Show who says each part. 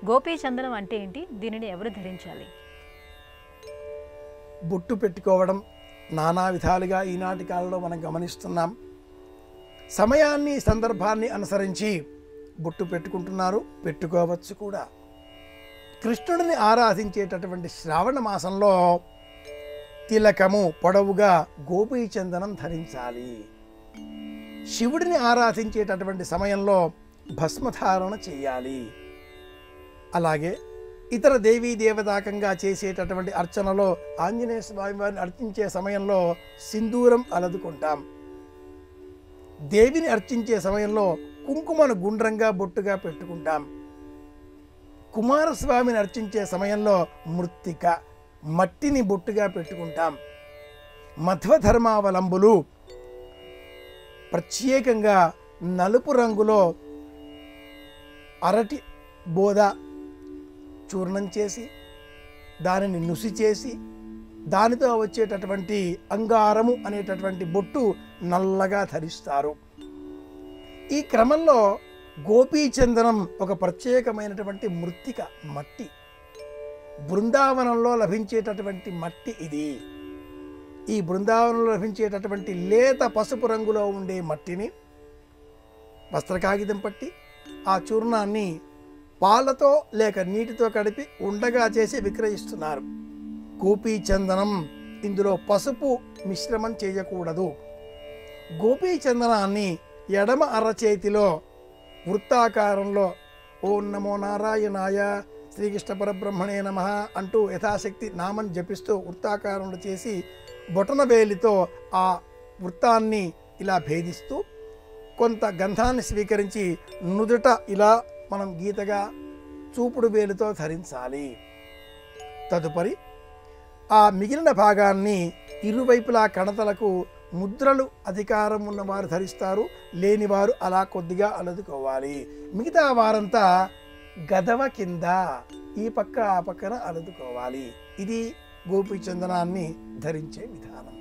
Speaker 1: గోపీ చందనం అంటే ఏంటి? దీనిని ఎవరు ధరించాలి?
Speaker 2: బొట్టు పెట్టుకోవడం నానా విధాలుగా ఈనాటి కాలంలో మనం గమనిస్తున్నాం. సమయాన్ని సందర్భాన్ని అనుసరించి బొట్టు పెట్టుకుంటున్నారు, పెట్టుకోవచ్చు కూడా. కృష్ణుడిని ఆరాధించేటటువంటి శ్రావణ మాసంలో తిలకము పొడవుగా గోపీ చందనం ధరించాలి. శివుడిని ఆరాధించేటటువంటి సమయంలో భస్మధారణ చేయాలి. అలాగే ఇతర దేవీ దేవతాకంగా చేసేటటువంటి అర్చనలో ఆంజనేయ స్వామి వారిని అర్చించే సమయంలో సింధూరం అలదుకుంటాం. దేవిని అర్చించే సమయంలో కుంకుమను గుండ్రంగా బొట్టుగా పెట్టుకుంటాం. కుమారస్వామిని అర్చించే సమయంలో మృత్తిక మట్టిని బొట్టుగా పెట్టుకుంటాం. మధ్వధర్మావలంబులు ప్రత్యేకంగా నలుపు రంగులో అరటి బోద చూర్ణం చేసి దానిని నుసి చేసి దానితో వచ్చేటటువంటి అంగారము అనేటటువంటి బొట్టు నల్లగా ధరిస్తారు. ఈ క్రమంలో గోపీచందనం ఒక ప్రత్యేకమైనటువంటి మృత్తిక మట్టి, బృందావనంలో లభించేటటువంటి మట్టి ఇది. ఈ బృందావనంలో లభించేటటువంటి లేత పసుపు రంగులో ఉండే మట్టిని వస్త్రకాగితం పట్టి ఆ చూర్ణాన్ని పాలతో లేక నీటితో కలిపి ఉండగా చేసి విక్రయిస్తున్నారు. గోపీచందనం ఇందులో పసుపు మిశ్రమం చేయకూడదు. గోపీచందనాన్ని ఎడమ అరచేతిలో వృత్తాకారంలో ఓం నమో నారాయణాయ శ్రీకృష్ణ పరబ్రహ్మణే నమః అంటూ యథాశక్తి నామం జపిస్తూ వృత్తాకారంలో చేసి బొటన వేలితో ఆ వృత్తాన్ని ఇలా భేదిస్తూ కొంత గంధాన్ని స్వీకరించి నుదుట ఇలా మనం గీతగా చూపుడు వేలుతో ధరించాలి. తదుపరి ఆ మిగిలిన భాగాన్ని ఇరువైపులా కణతలకు ముద్రలు అధికారం ఉన్నవారు ధరిస్తారు, లేనివారు అలా కొద్దిగా అలదుకోవాలి. మిగతా వారంతా గదవ కింద ఈ పక్క ఆ పక్కన అలదుకోవాలి. ఇది గోపీచందనాన్ని ధరించే విధానం.